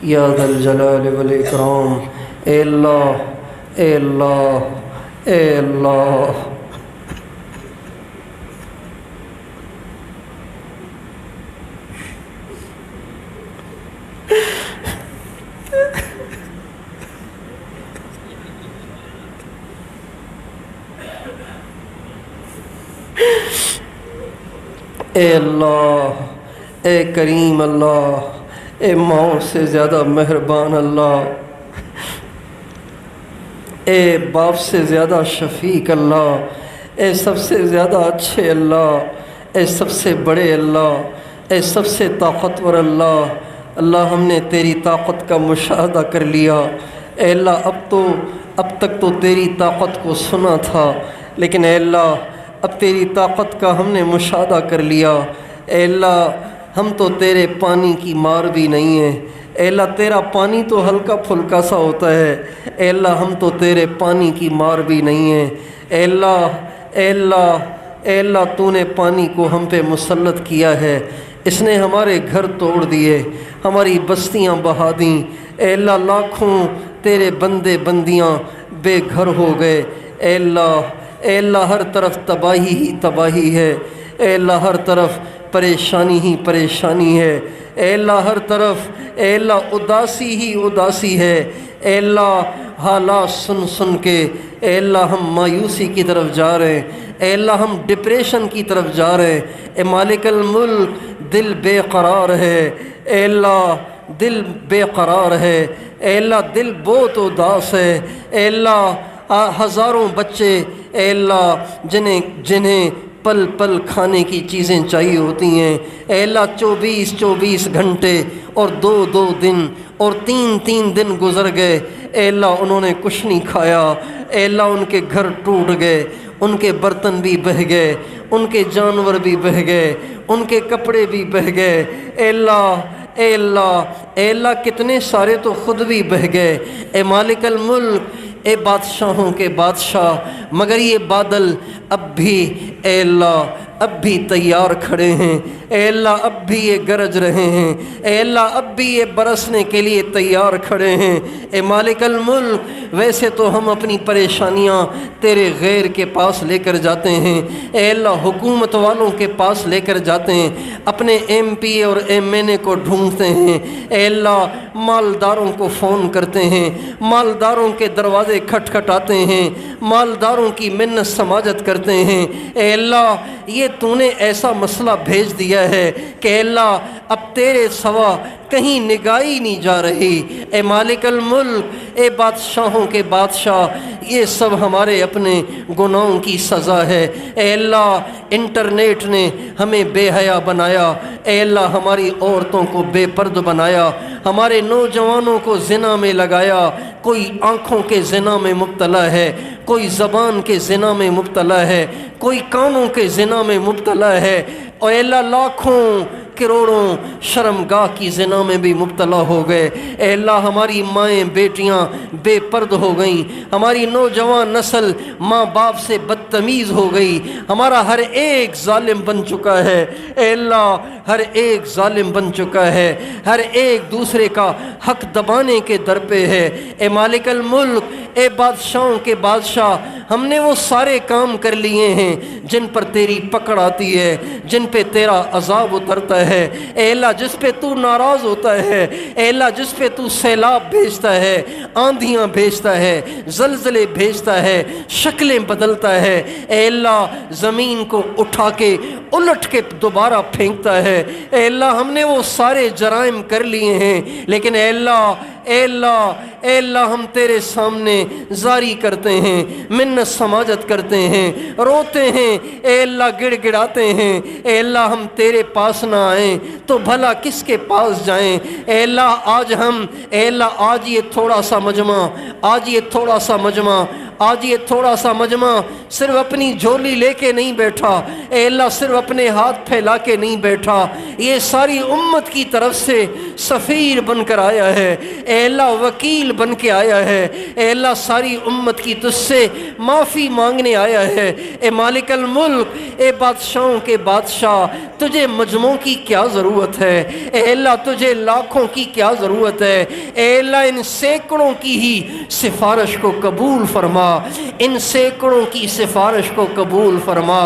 یا ذا الجلال والاکرام۔ اے اللہ، اے اللہ، اے اللہ، اے اللہ، اے کریم اللہ، اے ماؤں سے زیادہ مہربان اللہ، اے باپ سے زیادہ شفیق اللہ، اے سب سے زیادہ اچھے اللہ، اے سب سے بڑے اللہ، اے سب سے طاقتور اللہ۔ اللہ ہم نے تیری طاقت کا مشاہدہ کر لیا۔ اے اللہ اب تک تو تیری طاقت کو سنا تھا، لیکن اے اللہ اب تیری طاقت کا ہم نے مشاہدہ کر لیا۔ اے اللہ ہم تو تیرے پانی کی مار بھی نہیں ہیں۔ اے اللہ تیرا پانی تو ہلکا پھلکا سا ہوتا ہے، اے اللہ ہم تو تیرے پانی کی مار بھی نہیں ہیں۔ اے اللہ، اے اللہ، اے اللہ تو نے پانی کو ہم پہ مسلط کیا ہے، اس نے ہمارے گھر توڑ دیے، ہماری بستیاں بہا دیں۔ اے اللہ لاکھوں تیرے بندے بندیاں بے گھر ہو گئے۔ اے اللہ، اے اللہ ہر طرف تباہی ہی تباہی ہے۔ اے اللہ ہر طرف پریشانی ہی پریشانی ہے۔ اے اللہ ہر طرف، اے اللہ اداسی ہی اداسی ہے۔ اے اللہ حالات سن سن کے اے اللہ ہم مایوسی کی طرف جا رہے ہیں، اے اللہ ہم ڈپریشن کی طرف جا رہے ہیں۔ اے مالک الملک دل بے قرار ہے، اے اللہ دل بے قرار ہے، اے اللہ دل بہت اداس ہے۔ اے اللہ ہزاروں بچے اے اللہ جنہیں پل پل کھانے کی چیزیں چاہیے ہوتی ہیں، اے اللہ 24 گھنٹے اور 2 دن اور 3 دن گزر گئے، اے اللہ انہوں نے کچھ نہیں کھایا۔ اے اللہ ان کے گھر ٹوٹ گئے، ان کے برتن بھی بہہ گئے، ان کے جانور بھی بہہ گئے، ان کے کپڑے بھی بہہ گئے۔ اے اللہ، اے اللہ، اے اللہ کتنے سارے تو خود بھی بہہ گئے۔ اے مالک الملک، اے بادشاہوں کے بادشاہ، مگر یہ بادل اب بھی اے اللہ اب بھی تیار کھڑے ہیں، اے اللہ اب بھی یہ گرج رہے ہیں، اے اللہ اب بھی یہ برسنے کے لیے تیار کھڑے ہیں۔ اے مالک الملک ویسے تو ہم اپنی پریشانیاں تیرے غیر کے پاس لے کر جاتے ہیں، اے اللہ حکومت والوں کے پاس لے کر جاتے ہیں، اپنے ایم پی اور ایم این اے کو ڈھونڈتے ہیں، اے اللہ مالداروں کو فون کرتے ہیں، مالداروں کے دروازے کھٹکھٹاتے ہیں، مالداروں کی منت سماجت کرتے ہیں۔ اے اللہ یہ تو نے ایسا مسئلہ بھیج دیا ہے کہ اے اللہ اب تیرے سوا کہیں نگاہی نہیں جا رہی۔ اے مالک الملک، اے بادشاہوں کے بادشاہ، یہ سب ہمارے اپنے گناہوں کی سزا ہے۔ اے اللہ انٹرنیٹ نے ہمیں بے حیا بنایا، اے اللہ ہماری عورتوں کو بے پرد بنایا، ہمارے نوجوانوں کو زنا میں لگایا، کوئی آنکھوں کے زنا میں مبتلا ہے، کوئی زبان کے زنا میں مبتلا ہے، کوئی کانوں کے زنا میں مبتلا ہے، اور اے اللہ لاکھوں کروڑوں شرمگاہ کی زنا میں بھی مبتلا ہو گئے۔ اے اللہ ہماری مائیں بیٹیاں بے پرد ہو گئیں، ہماری نوجوان نسل ماں باپ سے بدتمیز ہو گئی، ہمارا ہر ایک ظالم بن چکا ہے۔ اے اللہ ہر ایک ظالم بن چکا ہے، ہر ایک دوسرے کا حق دبانے کے در پہ ہے۔ اے مالک الملک، اے بادشاہوں کے بادشاہ، ہم نے وہ سارے کام کر لیے ہیں جن پر تیری پکڑ آتی ہے، جن پہ تیرا عذاب اترتا ہے۔ اے اللہ جس پہ تو ناراض ہوتا ہے، اے اللہ جس پہ تو سیلاب بھیجتا ہے، آندھیاں بھیجتا ہے، زلزلے بھیجتا ہے، شکلیں بدلتا ہے، اے اللہ زمین کو اٹھا کے الٹ کے دوبارہ پھینکتا ہے۔ اے اللہ ہم نے وہ سارے جرائم کر لیے ہیں، لیکن اے اللہ، اے اللہ، اے اللہ ہم تیرے سامنے زاری کرتے ہیں، منت سماجت کرتے ہیں، روتے ہیں، اے اللہ گڑ گڑاتے ہیں۔ اے اللہ ہم تیرے پاس نہ آئیں تو بھلا کس کے پاس جائیں؟ اے اللہ آج ہم، اے اللہ آج یہ تھوڑا سا مجمع، آج یہ تھوڑا سا مجمع صرف اپنی جھولی لے کے نہیں بیٹھا، اے اللہ صرف اپنے ہاتھ پھیلا کے نہیں بیٹھا، یہ ساری امت کی طرف سے سفیر بن کر آیا ہے، اے اللہ وکیل بن کے آیا ہے، اے اللہ ساری امت کی تجھ سے معافی مانگنے آیا ہے۔ اے مالک الملک، اے بادشاہوں کے بادشاہ، تجھے مجموعوں کی کیا ضرورت ہے؟ اے اللہ تجھے لاکھوں کی کیا ضرورت ہے؟ اے اللہ ان سینکڑوں کی ہی سفارش کو قبول فرما، ان سینکڑوں کی سفارش کو قبول فرما۔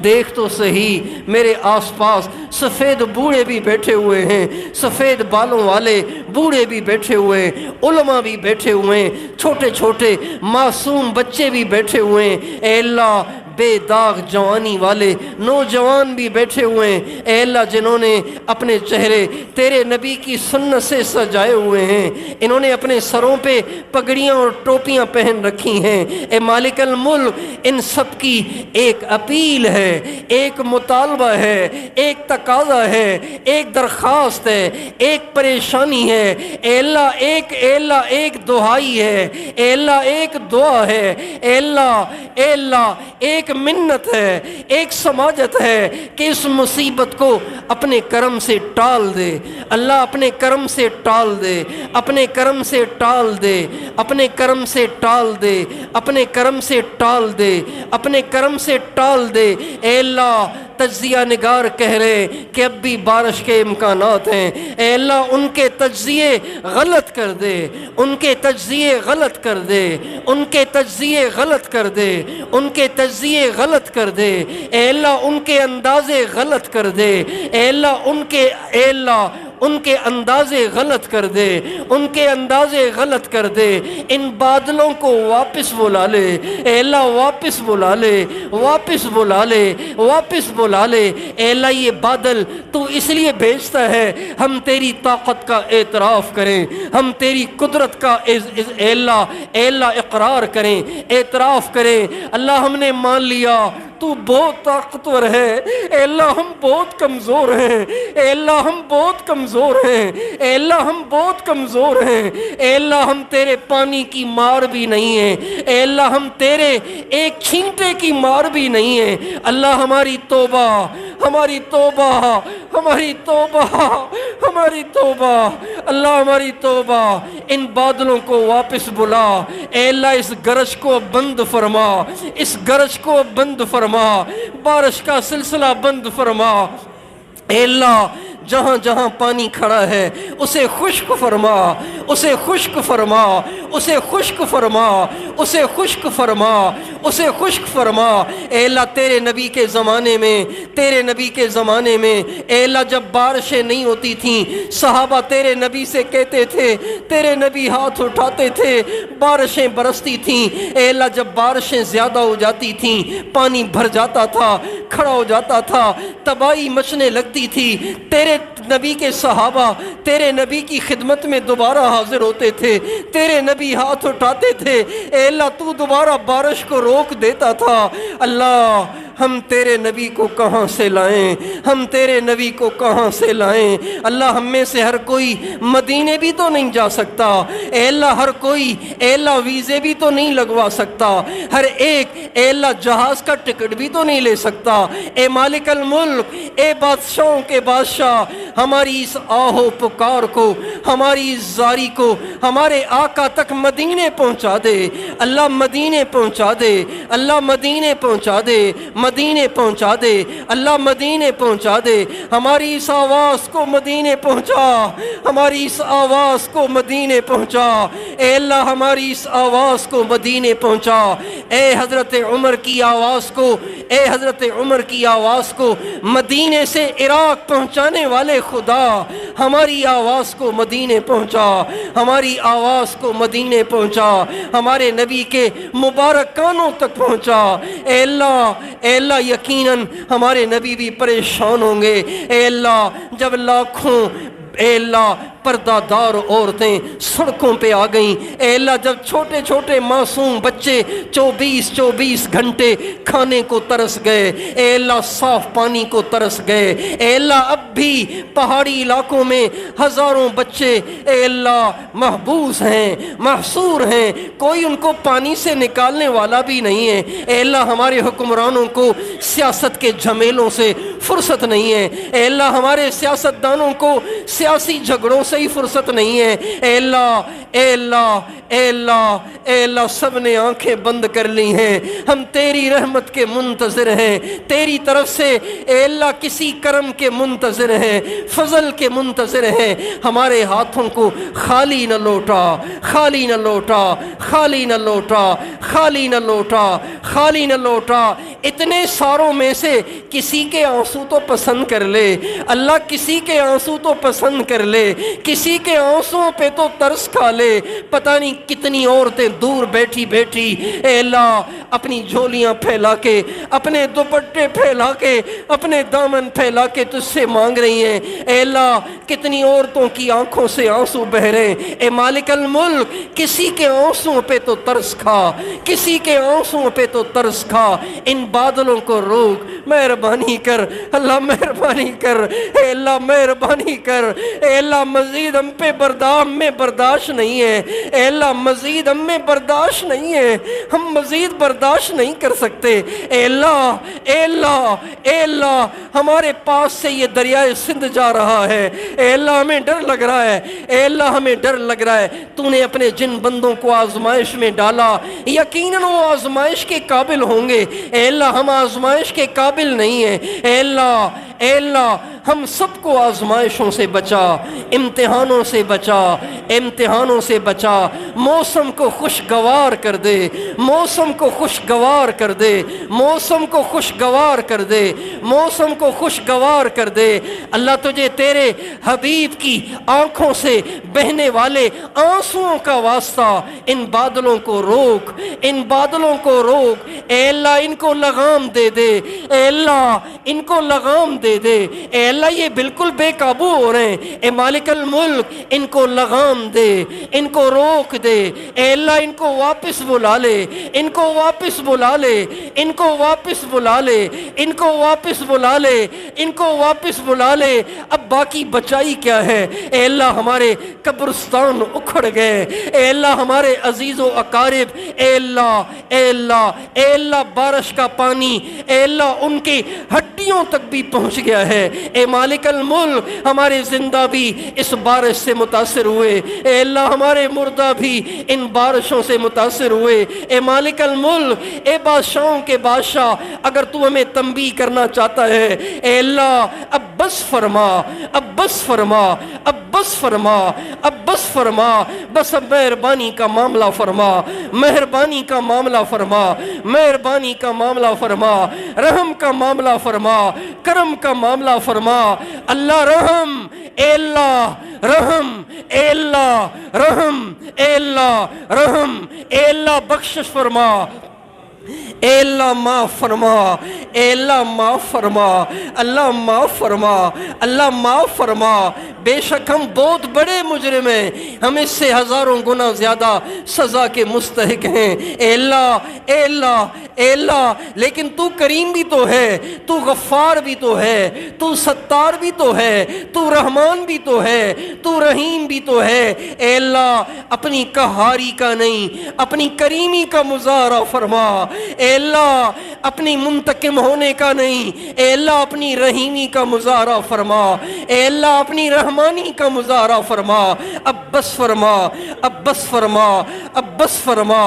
دیکھ تو صحیح میرے آس پاس سفید بوڑھے بھی بیٹھے ہوئے ہیں، سفید بالوں والے بوڑھے بھی بیٹھے ہوئے ہیں، علماء بھی بیٹھے ہوئے ہیں، چھوٹے چھوٹے معصوم بچے بھی بیٹھے ہوئے ہیں، اے اللہ بے داغ جوانی والے نوجوان بھی بیٹھے ہوئے ہیں، اے اللہ جنہوں نے اپنے چہرے تیرے نبی کی سنت سے سجائے ہوئے ہیں، انہوں نے اپنے سروں پہ پگڑیاں اور ٹوپیاں پہن رکھی ہیں، اے مالک الملک ان سب کی ایک اپیل ہے، ایک مطالبہ ہے، ایک تقاضا ہے، ایک درخواست ہے، ایک پریشانی ہے، اے اللہ ایک دعائی ہے، اے اللہ ایک دعا ہے، اے اللہ ایک منت ہے، ایک سماجت ہے کہ اس مصیبت کو اپنے کرم سے ٹال دے، اللہ اپنے کرم سے ٹال دے، اپنے کرم سے ٹال دے، اپنے کرم سے ٹال دے، اپنے کرم سے ٹال دے، اپنے کرم سے ٹال دے۔ اے اللہ تجزیہ نگار کہہ رہے کہ اب بھی بارش کے امکانات ہیں، اے اللہ ان کے تجزیے غلط کر دے، ان کے تجزیے غلط کر دے، ان کے تجزیے غلط کر دے، ان کے تجزیے غلط کر دے، اے اللہ ان کے اندازے غلط کر دے، اے اللہ ان کے اندازے غلط کر دے، ان کے اندازے غلط کر دے، ان بادلوں کو واپس بلا لے، اے اللہ واپس بلا لے، واپس بلا لے، واپس بلا لے، اے اللہ یہ بادل تو اس لیے بھیجتا ہے ہم تیری طاقت کا اعتراف کریں، ہم تیری قدرت کا اے اللہ اقرار کریں، اعتراف کریں۔ اللہ ہم نے مان لیا تو بہت طاقتور ہے، اے اللہ ہم بہت کمزور ہیں، اے اللہ ہم بہت کمزور ہیں، اے اللہ ہم بہت کمزور ہیں، اے اللہ ہم تیرے پانی کی مار بھی نہیں ہیں، اے اللہ ہم تیرے ایک چھینٹے کی مار بھی نہیں ہیں۔ اللہ ہماری توبہ، ہماری توبہ، ہماری توبہ، ہماری توبہ، اللہ ہماری توبہ، ان بادلوں کو واپس بلا، اے اللہ اس گرج کو بند فرما، اس گرج کو بند فرما، بارش کا سلسلہ بند فرما، اے اللہ جہاں جہاں پانی کھڑا ہے اسے خشک فرما، اسے خشک فرما، اسے خشک فرما، اسے خشک فرما، اسے خشک فرما۔ اے اللہ تیرے نبی کے زمانے میں، تیرے نبی کے زمانے میں اے اللہ جب بارشیں نہیں ہوتی تھیں، صحابہ تیرے نبی سے کہتے تھے، تیرے نبی ہاتھ اٹھاتے تھے، بارشیں برستی تھیں۔ اے اللہ جب بارشیں زیادہ ہو جاتی تھیں، پانی بھر جاتا تھا، کھڑا ہو جاتا تھا، تباہی مچنے لگتی تھی، تیرے نبی کے صحابہ تیرے نبی کی خدمت میں دوبارہ حاضر ہوتے تھے، تیرے نبی ہاتھ اٹھاتے تھے، اے اللہ تو دوبارہ بارش کو روک دیتا تھا۔ اللہ ہم تیرے نبی کو کہاں سے لائیں، ہم تیرے نبی کو کہاں سے لائیں؟ اللہ ہم میں سے ہر کوئی مدینے بھی تو نہیں جا سکتا، اے اللہ ہر کوئی اے اللہ ویزے بھی تو نہیں لگوا سکتا، ہر ایک اے اللہ جہاز کا ٹکٹ بھی تو نہیں لے سکتا۔ اے مالک الملک، اے بادشاہوں کے بادشاہ، ہماری اس آہو پکار کو، ہماری اس زاری کو ہمارے آقا تک مدینے پہنچا دے، اللہ مدینے پہنچا دے، اللہ مدینے پہنچا دے، مدینے پہنچا دے، اللہ مدینے پہنچا دے، ہماری اس آواز کو مدینے پہنچا، ہماری اس آواز کو مدینے پہنچا، اے اللہ ہماری اس آواز کو مدینے پہنچا۔ اے حضرت عمر کی آواز کو، اے حضرت عمر کی آواز کو مدینے سے عراق پہنچانے والے خدا، ہماری آواز کو مدینے پہنچا، ہماری آواز کو مدینے پہنچا، ہمارے نبی کے مبارک کانوں تک پہنچا۔ اے اللہ یقیناً ہمارے نبی بھی پریشان ہوں گے، اے اللہ جب لاکھوں اے اللہ پردہ دار عورتیں سڑکوں پہ آ گئیں۔ اے اللہ جب چھوٹے چھوٹے معصوم بچے 24 گھنٹے کھانے کو ترس گئے، اے اللہ صاف پانی کو ترس گئے، اے اللہ اب بھی پہاڑی علاقوں میں ہزاروں بچے اے اللہ محبوس ہیں، محصور ہیں، کوئی ان کو پانی سے نکالنے والا بھی نہیں ہے۔ اے اللہ ہمارے حکمرانوں کو سیاست کے جھمیلوں سے فرصت نہیں ہے، اے اللہ ہمارے سیاستدانوں کو سیاسی جھگڑوں سے ہی فرصت نہیں ہے۔ اے اللہ اے اللہ اے اللہ اے اللہ سب نے آنکھیں بند کر لی ہیں، ہم تیری رحمت کے منتظر ہیں، تیری طرف سے اے اللہ کسی کرم کے منتظر ہیں، فضل کے منتظر ہیں۔ ہمارے ہاتھوں کو خالی نہ لوٹا، خالی نہ لوٹا، خالی نہ لوٹا، خالی نہ لوٹا، خالی نہ لوٹا۔ اتنے ساروں میں سے کسی کے آنسو تو پسند کر لے اللہ، کسی کے آنسو تو پسند کر لے، کسی کے آنسوں پہ تو ترس کھا لے۔ پتہ نہیں کتنی عورتیں دور بیٹھی بیٹھی اے اللہ اپنی جھولیاں پھیلا کے، اپنے دوپٹے پھیلا کے، اپنے دامن پھیلا کے تجھ سے مانگ رہی ہیں۔ اے اللہ کتنی عورتوں کی آنکھوں سے آنسو بہ رہے ہیں۔ اے مالک الملک کسی کے آنسوں پہ تو ترس کھا، کسی کے آنسوں پہ تو ترس کھا۔ ان بادلوں کو روک، مہربانی کر اللہ، مہربانی کر اے اللہ، مہربانی کر اے اللہ۔ مزید ہم پہ برداشت نہیں ہے اے اللہ، مزید ہم میں برداشت نہیں ہے، ہم مزید برداشت نہیں کر سکتے اے اللہ اے اللہ اے اللہ۔ ہمارے پاس سے یہ دریائے سندھ جا رہا ہے اے اللہ، ہمیں ڈر لگ رہا ہے اے اللہ، ہمیں ڈر لگ رہا ہے۔ تو نے اپنے جن بندوں کو آزمائش میں ڈالا یقیناً وہ آزمائش کے قابل ہوں گے اے اللہ، ہم آزمائش کے قابل نہیں ہیں اے اللہ اے اللہ۔ ہم سب کو آزمائشوں سے بچا، امتحانوں سے بچا، امتحانوں سے بچا۔ موسم کو خوشگوار کر دے، موسم کو خوشگوار کر دے، موسم کو خوشگوار کر دے، موسم کو خوشگوار کر دے اللہ۔ تجھے تیرے حبیب کی آنکھوں سے بہنے والے آنسوؤں کا واسطہ ان بادلوں کو روک، ان بادلوں کو روک اے اللہ، ان کو لگام دے دے اے اللہ، ان کو لگام دے دے اے اللہ۔ یہ بالکل بے قابو ہو رہے ہیں اے مالک الملک، ان کو لگام دے، ان کو روک دے اے اللہ، ان کو واپس بلا لے، ان کو واپس بلا لے، ان کو واپس بلا لے، ان کو واپس بلا لے، ان کو واپس بلا لے۔ اب باقی بچائی کیا ہے اے اللہ؟ ہمارے قبرستان اکھڑ گئے اے اللہ، ہمارے عزیز و اقارب اے اللہ اے اللہ اے اللہ، بارش کا پانی اے اللہ ان کی ہڈیوں تک بھی پہنچ گیا ہے اے مالک الملک۔ ہمارے زندہ بھی اس بارش سے متاثر ہوئے اے اللہ، ہمارے مردہ بھی ان بارشوں سے متاثر ہوئے اے مالک الملک۔ اے بادشاہوں کے بادشاہ، اگر تو ہمیں تنبیہ کرنا چاہتا ہے اے اللہ، اب بس فرما، اب بس فرما، اب بس فرما، اب بس فرما، بس اب مہربانی کا معاملہ فرما، مہربانی کا معاملہ فرما، مہربانی کا معاملہ فرما، رحم کا معاملہ فرما، کرم کا معاملہ فرما اللہ۔ رحم اے اللہ، رحم اے اللہ، رحم اے اللہ، رحم اے اللہ، بخشش فرما اے اللہ، معاف فرما اے اللہ، معاف فرما اللہ، معاف فرما اللہ، معاف فرما۔ بے شک ہم بہت بڑے مجرم ہیں، ہم اس سے ہزاروں گنا زیادہ سزا کے مستحق ہیں اے اللہ اے اللہ اے اللہ۔ لیکن تو کریم بھی تو ہے، تو غفار بھی تو ہے، تو ستار بھی تو ہے، تو رحمان بھی تو ہے، تو رحیم بھی تو ہے اے اللہ۔ اپنی قہاری کا نہیں، اپنی کریمی کا مظاہرہ فرما اے اللہ، اپنی منتقم ہونے کا نہیں اے اللہ، اپنی رحیمی کا مظاہرہ فرما اے اللہ، اپنی رحمانی کا مظاہرہ فرما۔ اب بس فرما، اب بس فرما، اب بس فرما،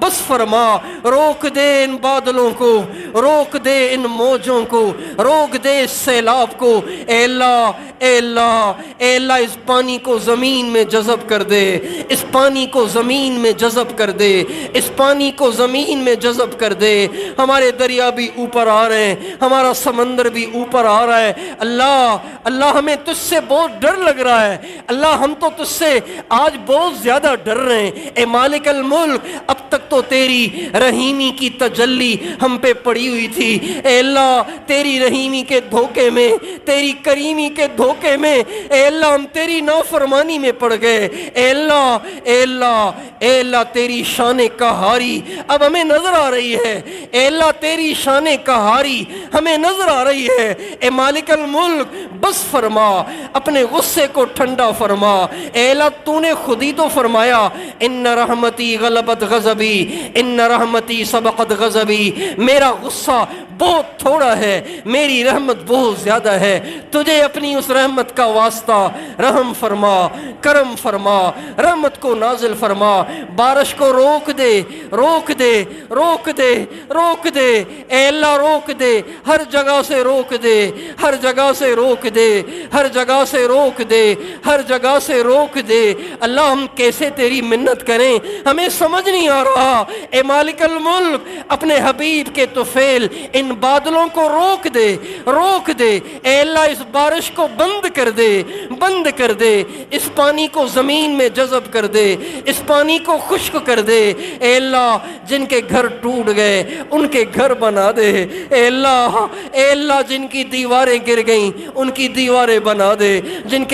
بس فرما۔ روک دے ان بادلوں کو، روک دے ان موجوں کو، روک دے اس سیلاب کو اے اللہ اے اللہ اے اللہ۔ اس پانی کو زمین میں جذب کر دے، اس پانی کو زمین میں جذب کر دے، اس پانی کو زمین میں جذب کر دے۔ ہمارے دریا بھی اوپر آ رہے ہیں، ہمارا سمندر بھی اوپر آ رہا ہے اللہ اللہ۔ ہمیں تجھ سے بہت ڈر لگ رہا ہے اللہ، ہم تو تجھ سے آج بہت زیادہ ڈر رہے ہیں اے مالک الملک۔ اب تک تو تیری رحیمی کی تجلی ہم پہ پڑی ہوئی تھی۔ اے اللہ تیری رحیمی کے دھوکے میں، تیری کریمی کے دھوکے میں اے اللہ ہم تیری نافرمانی میں پڑ گئے۔ اے اللہ اے اللہ اے اللہ تیری شان قہاری اب ہمیں نظر آ رہی ہے۔ اے اللہ تیری شان قہاری ہمیں نظر آ رہی ہے۔ اے مالک الملک بس فرما، اپنے غصے کو ٹھنڈا فرما۔ اے اللہ تو نے خود ہی تو فرمایا ان رحمتی غلبت غضبی، ان رحمتی سبقت غضبی، میرا غصہ بہت تھوڑا ہے، میری رحمت بہت زیادہ ہے۔ تجھے اپنی اس رحمت کا واسطہ رحم فرما، کرم فرما، رحمت کو نازل فرما، بارش کو روک دے، روک دے، روک دے، روک دے۔ اے اللہ روک دے، ہر جگہ سے روک دے، ہر جگہ سے روک دے، ہر جگہ سے روک دے، ہر جگہ سے روک دے۔ اللہ ہم کیسے تیری منت کریں، ہمیں سمجھ نہیں آ رہا۔ اے مالک الملک اپنے حبیب کے طفیل ان بادلوں کو روک دے، روک دے۔ اے اللہ اس بارش کو بند کر دے، بند کر دے، اس پانی کو زمین میں جذب کر دے، اس پانی کو خشک کر دے۔ اے اللہ جن کے گھر ٹوٹ گئے ان کے گھر بنا دے۔ اے اللہ جن کی دیواریں گر گئیں ان کی دیواریں بنا دے، جن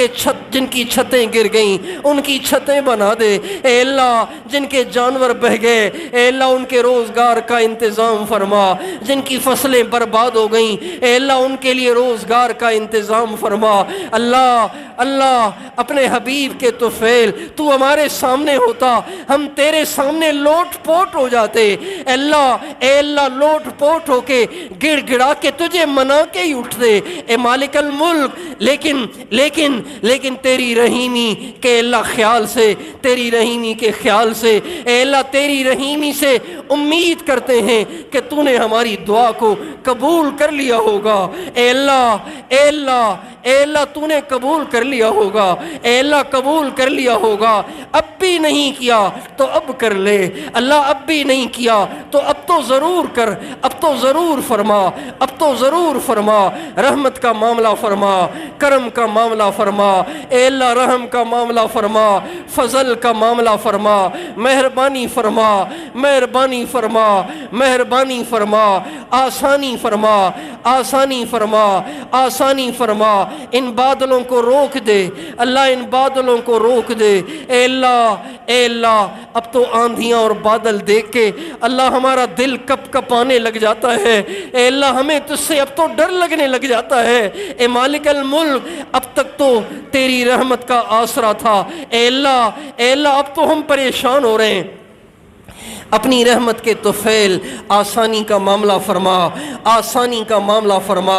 کی چھتیں گر گئیں ان کی چھتیں بنا دے۔ اے اللہ جن کے جانور بہ گئے اے اللہ ان کے روزگار کا انتظام فرما، جن کی فصلیں برباد ہو گئیں اے اللہ ان کے لیے روزگار کا انتظام فرما۔ اللہ اپنے حبیب کے طفیل تو ہمارے سامنے ہوتا ہم تیرے سامنے لوٹ پوٹ ہو جاتے۔ اے اللہ لوٹ پوٹ ہو کے گڑ گڑا کے تجھے منا کے ہی اٹھتے اے مالک الملک، لیکن تیری رحیمی کے اللہ خیال سے، تیری رحیمی کے خیال سے اے اللہ تیری رحیمی سے امید کرتے ہیں کہ تو نے ہماری دعا کو قبول کر لیا ہوگا۔ اے اللہ تو نے قبول کر لیا ہوگا، اے اللہ قبول کر لیا ہوگا۔ اب بھی نہیں کیا تو اب کر لے اللہ، اب بھی نہیں کیا تو اب تو ضرور کر، اب تو ضرور فرما، اب تو ضرور فرما۔ رحمت کا معاملہ فرما، کرم کا معاملہ فرما، اے اللہ رحم کا معاملہ فرما، فضل کا معاملہ فرما، مہربانی فرما، مہربانی فرما، مہربانی فرما، آسانی فرما، آسانی فرما، آسانی فرما۔ ان بادلوں کو روک دے اللہ، ان بادلوں کو روک دے۔ اے اللہ اب تو آندھیاں اور بادل دیکھ کے اللہ ہمارا دل کپ کپانے لگ جاتا ہے۔ اے اللہ ہمیں تجھ سے اب تو ڈر لگنے لگ جاتا ہے۔ اے مالک الملک اب تک تو تیری رحمت کا آسرا تھا، اے اللہ اب تو ہم پریشان ہو رہے ہیں۔ اپنی رحمت کے طفیل آسانی کا معاملہ فرما، آسانی کا معاملہ فرما،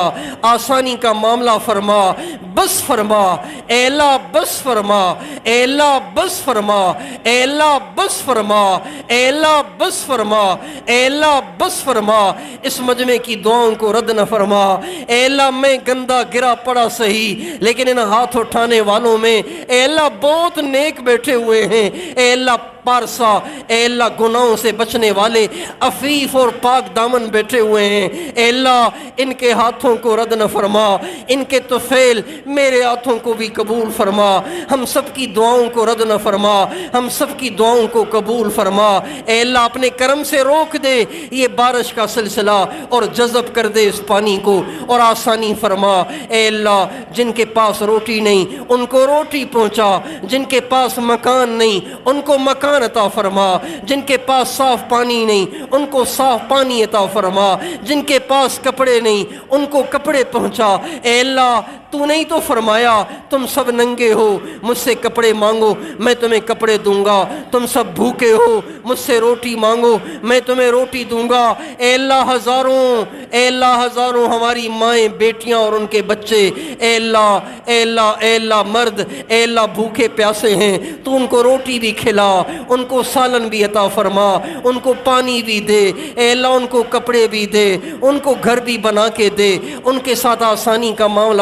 آسانی کا معاملہ فرما، بس فرما اے اللہ، بس فرما اے اللہ، بس فرما اے اللہ، بس فرما اے اللہ، بس فرما اے اللہ، بس فرما۔ اس مجمع کی دعاؤں کو رد نہ فرما۔ اے اللہ میں گندا گرا پڑا صحیح، لیکن ان ہاتھ اٹھانے والوں میں اے اللہ بہت نیک بیٹھے ہوئے ہیں۔ اے اللہ پارسا اے اللہ گناہوں سے بچنے والے عفیف اور پاک دامن بیٹھے ہوئے ہیں۔ اے اللہ ان کے ہاتھوں کو رد نہ فرما، ان کے طفیل میرے ہاتھوں کو بھی قبول فرما۔ ہم سب کی دعاؤں کو رد نہ فرما، ہم سب کی دعاؤں کو قبول فرما۔ اے اللہ اپنے کرم سے روک دے یہ بارش کا سلسلہ اور جذب کر دے اس پانی کو اور آسانی فرما۔ اے اللہ جن کے پاس روٹی نہیں ان کو روٹی پہنچا، جن کے پاس مکان نہیں ان کو مکان عطا فرما، جن کے پاس صاف پانی نہیں ان کو صاف پانی عطا فرما، جن کے پاس کپڑے نہیں ان کو کپڑے پہنچا۔ اے اللہ تو نہیں تو فرمایا تم سب ننگے ہو مجھ سے کپڑے مانگو میں تمہیں کپڑے دوں گا، تم سب بھوکے ہو مجھ سے روٹی مانگو میں تمہیں روٹی دوں گا۔ اے اللہ ہزاروں ہماری مائیں بیٹیاں اور ان کے بچے اے اللہ مرد اے اللہ بھوکے پیاسے ہیں، تو ان کو روٹی بھی کھلا، ان کو سالن بھی عطا فرما، ان کو پانی بھی دے، اے اللہ ان کو کپڑے بھی دے، ان کو گھر بھی بنا کے دے، ان کے ساتھ آسانی کا معاملہ